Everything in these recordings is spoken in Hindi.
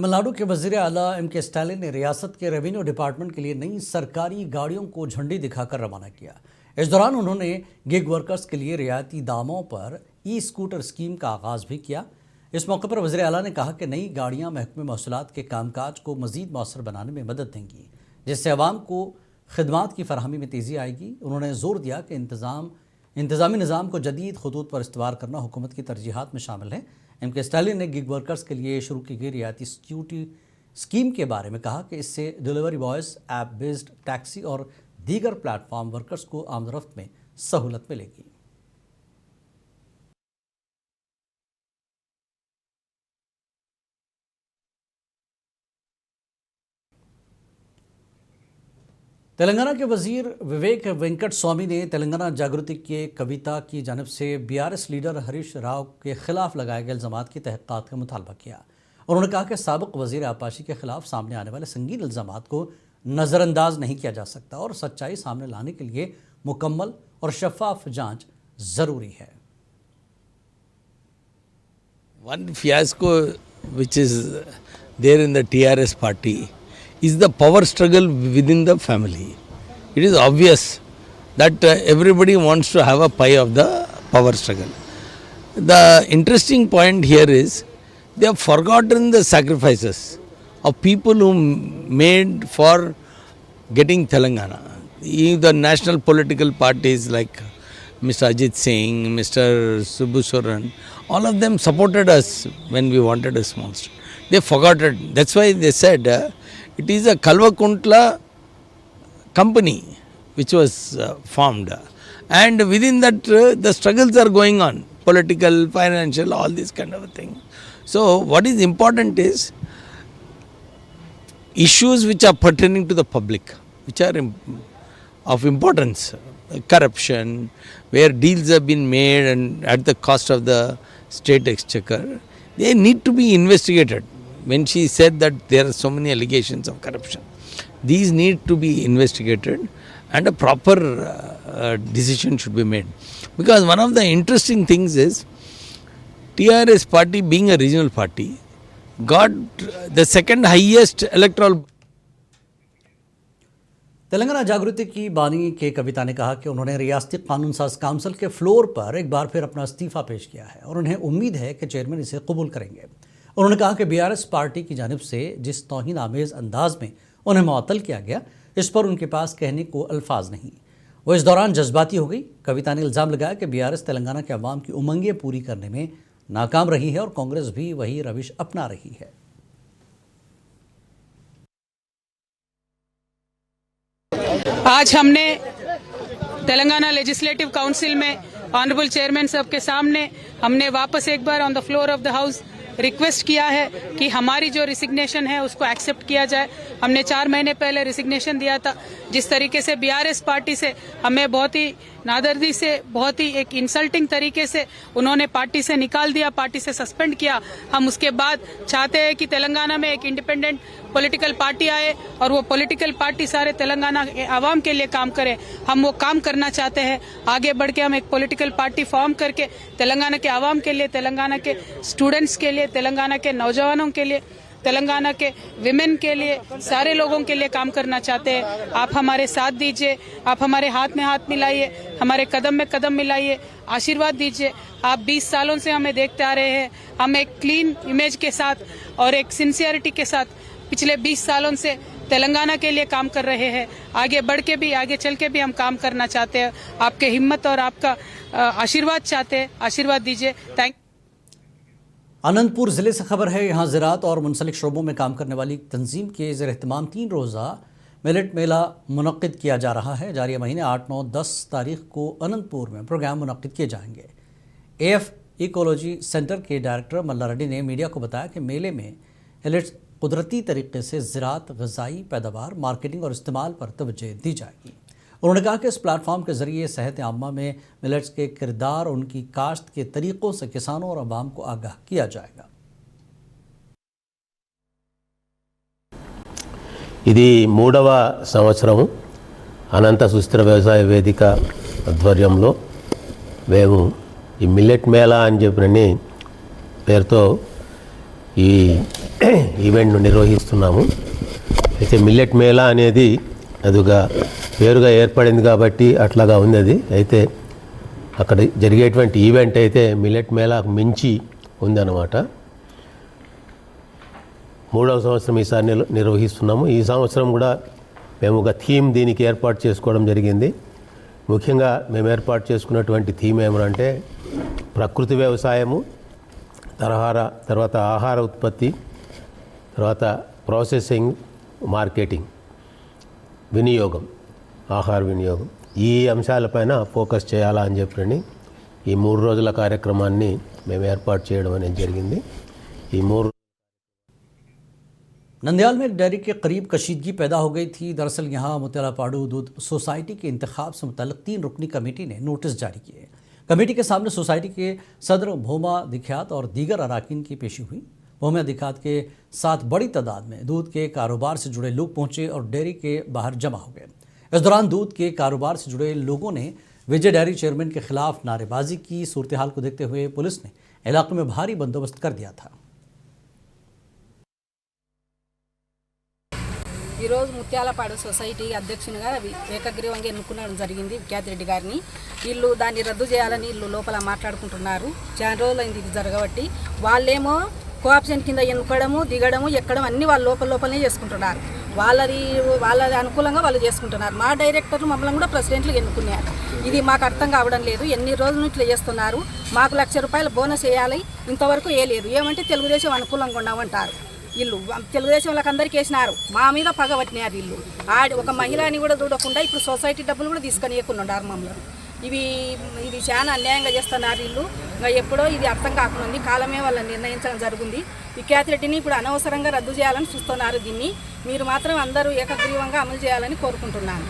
तमिलनाडु के वज़ीर आला एम.के. स्टालिन ने रियासत के रेवेन्यू डिपार्टमेंट के लिए नई सरकारी गाड़ियों को झंडी दिखाकर रवाना किया। इस दौरान उन्होंने गिग वर्कर्स के लिए रियायती दामों पर ई स्कूटर स्कीम का आगाज़ भी किया। इस मौके पर वज़ीर आला ने कहा कि नई गाड़ियां महकमे मौसूलात के कामकाज को मज़ीद मौसर बनाने में मदद देंगी, जिससे अवाम को खिदमात की फराहमी में तेज़ी आएगी। उन्होंने जोर दिया कि इंतज़ामी निज़ाम को जदीद खतूत पर इस्तवार करना हुकूमत की तरजीहात में शामिल है। एम.के. स्टालिन ने गिग वर्कर्स के लिए शुरू की गई रियायती सिक्योरिटी स्कीम के बारे में कहा कि इससे delivery boys, app based taxi और दीगर प्लेटफॉर्म वर्कर्स को आमदरफ्त में सहूलत मिलेगी। तेलंगाना के वजीर विवेक वेंकट स्वामी ने तेलंगाना जागृति के कविता की जानिब से बीआरएस लीडर हरीश राव के खिलाफ लगाए गए इल्ज़ामात की तहक़ीक़ात का मुतालबा किया। उन्होंने कहा कि साबिक़ वज़ीर आपाशी के खिलाफ सामने आने वाले संगीन इल्ज़ामात को नज़रअंदाज नहीं किया जा सकता और सच्चाई सामने लाने के लिए मुकम्मल और शफ़ाफ जाँच ज़रूरी है। One fiasco which is there in the TRS party is the power struggle within the family. It is obvious that everybody wants to have a pie of the power struggle. The interesting point here is they have forgotten the sacrifices of people who made for getting Telangana. The national political parties like Mr. Ajit Singh, Mr. Subbu Soran, all of them supported us when we wanted a small state. They forgot it. That's why they said it is a Kalvakuntla company which was formed. And within that the struggles are going on, political, financial, all these kind of things. So what is important is issues which are pertaining to the public, which are of importance, corruption, where deals have been made and at the cost of the state exchequer, they need to be investigated. When she said that there are so many allegations of corruption, these need to be investigated and a proper decision should be made. Because one of the interesting things is TRS party, being a regional party, got the second highest electoral. Telangana जागृति की बानी के कविता ने कहा कि उन्होंने रियासती कानून साज काउंसिल के फ्लोर पर एक बार फिर अपना इस्तीफ़ा पेश किया है और उन्हें उम्मीद है कि चेयरमैन इसे कबूल करेंगे। उन्होंने कहा कि बीआरएस पार्टी की जानिब से जिस तौहीन आमेज़ अंदाज में उन्हें मुअत्तल किया गया, इस पर उनके पास कहने को अल्फाज नहीं। वो इस दौरान जज्बाती हो गई। कविता ने इल्ज़ाम लगाया कि बीआरएस तेलंगाना के अवाम की उमंगें पूरी करने में नाकाम रही है और कांग्रेस भी वही रविश अपना रही है। आज हमने तेलंगाना लेजिस्लेटिव काउंसिल में ऑनरेबल चेयरमैन साहब के सामने हमने वापस एक बार on the floor of the house request किया है कि हमारी जो रिसिग्नेशन है उसको एक्सेप्ट किया जाए। हमने 4 महीने पहले रिसिग्नेशन दिया था। जिस तरीके से बीआरएस पार्टी से हमें बहुत ही नादर्दी से, बहुत ही एक इंसल्टिंग तरीके से उन्होंने पार्टी से निकाल दिया, पार्टी से सस्पेंड किया, हम उसके बाद चाहते हैं कि तेलंगाना में एक इंडिपेंडेंट पॉलिटिकल पार्टी आए और वो पॉलिटिकल पार्टी सारे तेलंगाना के आवाम के लिए काम करे। हम वो काम करना चाहते हैं। आगे बढ़ के हम एक पॉलिटिकल पार्टी फॉर्म करके तेलंगाना के आवाम के लिए, तेलंगाना के स्टूडेंट्स के लिए, तेलंगाना के नौजवानों के लिए, तेलंगाना के विमेन के लिए, सारे लोगों के लिए काम करना चाहते हैं। आप हमारे साथ दीजिए, आप हमारे हाथ में हाथ मिलाइए, हमारे कदम में कदम मिलाइए, आशीर्वाद दीजिए। आप 20 सालों से हमें देखते आ रहे हैं। हम एक क्लीन इमेज के साथ और एक सिंसियरिटी के साथ पिछले 20 सालों से तेलंगाना के लिए काम कर रहे हैं। आगे बढ़ के भी, आगे चल के भी हम काम करना चाहते हैं। आपके हिम्मत और आपका आशीर्वाद चाहते हैं। आशीर्वाद दीजिए। थैंक। अनंतपुर ज़िले से खबर है। यहाँ ज़राअत और मुंसलिक शोबों में काम करने वाली तंजीम के ज़ेर एहतमाम 3 रोज़ा मिलेट मेला मुनक्किद किया जा रहा है। जारी महीने 8, 9, 10 तारीख को अनंतपुर में प्रोग्राम मुनक्किद किए जाएंगे। AF इकोलॉजी सेंटर के डायरेक्टर मल्ला रेड्डी ने मीडिया को बताया कि मेले में मिलेट्स कुदरती तरीके से ज़राअत, ग़िज़ाई पैदावार, मार्केटिंग और इस्तेमाल पर तवज्जो दी जाएगी। उन्होंने कहा कि इस प्लेटफॉर्म के ज़रिए सेहत आम्मा में मिलेट्स के किरदार और उनकी काश्त के तरीक़ों से किसानों और अवाम को आगाह किया जाएगा। ఇది 3వ సంవత్సరం అనంత సుస్థిర వ్యవసాయ వేదిక ఆధ్వర్యంలో మేము ఈ మిల్లెట్ మేళా అని చెప్పిన పేరుతో ఈ ఈవెంట్ను నిర్వహిస్తున్నాము. అయితే మిల్లెట్ మేళా అనేది అదిగా పేరుగా ఏర్పడింది కాబట్టి అట్లాగా ఉంది అది. అయితే అక్కడ జరిగేటువంటి ఈవెంట్ అయితే మిల్లెట్ మేళాకు మించి ఉందన్నమాట. 3వ సంవత్సరం ఈసారి నిర్వహిస్తున్నాము. ఈ సంవత్సరం కూడా మేము ఒక థీమ్ దీనికి ఏర్పాటు చేసుకోవడం జరిగింది. ముఖ్యంగా మేము ఏర్పాటు చేసుకున్నటువంటి థీమ్ ఏమంటే ప్రకృతి వ్యవసాయము, తర్వాత ఆహార ఉత్పత్తి, తర్వాత ప్రాసెసింగ్, మార్కెటింగ్, వినియోగం, ఆహార వినియోగం, ఈ అంశాలపైన ఫోకస్ చేయాలా అని చెప్పని ఈ 3 రోజుల కార్యక్రమాన్ని మేము ఏర్పాటు చేయడం అనేది జరిగింది. ఈ 3 नंदयाल में एक डेयरी के करीब कशीदगी पैदा हो गई थी। दरअसल यहाँ मुत्तलापाड़ू दूध सोसाइटी के इंतखाब से मुतल्लिक 3 रुकनी कमेटी ने नोटिस जारी किए। कमेटी के सामने सोसाइटी के सदर भोमा दिख्यात और दीगर अराकीन की पेशी हुई। भोमा दिख्यात के साथ बड़ी तादाद में दूध के कारोबार से जुड़े लोग पहुंचे और डेयरी के बाहर जमा हो गए। इस दौरान दूध के कारोबार से जुड़े लोगों ने विजय डेयरी चेयरमैन के खिलाफ नारेबाजी की। सूरत हाल को देखते हुए पुलिस ने इलाके में भारी बंदोबस्त कर दिया था। ఈరోజు ముత్యాలపాడు సొసైటీ అధ్యక్షునిగా ఏకగ్రీవంగా ఎన్నుకోవడం జరిగింది విఖ్యాత్ రెడ్డి గారిని. వీళ్ళు దాన్ని రద్దు చేయాలని వీళ్ళు లోపల మాట్లాడుకుంటున్నారు. చాలా రోజులైంది ఇది జరగబట్టి. వాళ్ళేమో కోఆప్షన్ కింద ఎన్నుకోవడము, దిగడము, ఎక్కడం అన్నీ వాళ్ళు లోపలనే చేసుకుంటున్నారు. వాళ్ళది అనుకూలంగా వాళ్ళు చేసుకుంటున్నారు. మా డైరెక్టర్లు మమ్మల్ని కూడా ప్రెసిడెంట్లు ఎన్నుకున్నారు. ఇది మాకు అర్థం కావడం లేదు. ఎన్ని రోజుల నుంచి ఇట్లా చేస్తున్నారు. మాకు ₹1,00,000 బోనస్ వేయాలి, ఇంతవరకు వేయలేదు. ఏమంటే తెలుగుదేశం అనుకూలంగా ఉండమంటారు. వీళ్ళు తెలుగుదేశం వాళ్ళకి అందరికీ వేసినారు. మా మీద పగ పట్టినారు వీళ్ళు. ఒక మహిళని కూడా చూడకుండా ఇప్పుడు సొసైటీ డబ్బులు కూడా తీసుకొని ఇవ్వకున్నారు మమ్మల్ని. ఇది చాలా అన్యాయంగా చేస్తున్నారు వీళ్ళు. ఇంకా ఎప్పుడో ఇది అర్థం కాకుండా కాలమే వాళ్ళని నిర్ణయించడం జరిగింది. విఖ్యాత్ రెడ్డిని ఇప్పుడు అనవసరంగా రద్దు చేయాలని చూస్తున్నారు. దీన్ని మీరు మాత్రం అందరూ ఏకగ్రీవంగా అమలు చేయాలని కోరుకుంటున్నాను.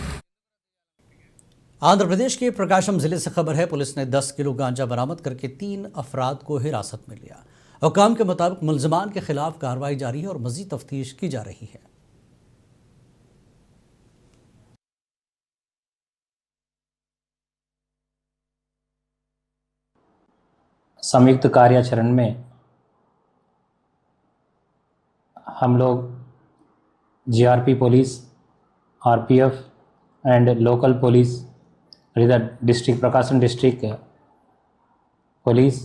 आंध्र प्रदेश के प्रकाशम जिले से खबर है, पुलिस ने 10 किलो गांजा बरामद करके 3 अफराद को हिरासत में लिया। हुकाम के मुताबिक मुलजमान के खिलाफ कार्रवाई जारी है और मजीद तफ्तीश की जा रही है। संयुक्त कार्याचरण में हम लोग GRP police, RPF and local police, district Prakasam district police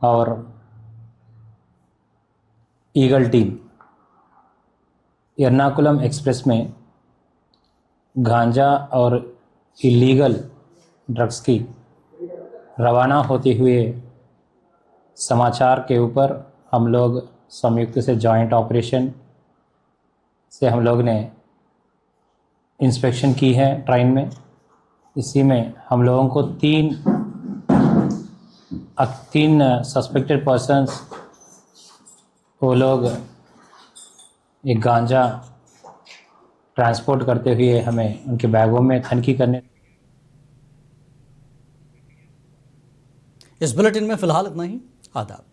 और ईगल टीम एर्नाकुलम एक्सप्रेस में गांजा और इलीगल ड्रग्स की रवाना होते हुए समाचार के ऊपर हम लोग संयुक्त से जॉइंट ऑपरेशन से हम लोग ने इंस्पेक्शन की है ट्रेन में। इसी में हम लोगों को तीन सस्पेक्टेड पर्सन्स, वो लोग एक गांजा ट्रांसपोर्ट करते हुए हमें उनके बैगों में तनखी करने। इस बुलेटिन में फिलहाल इतना ही। आदाब।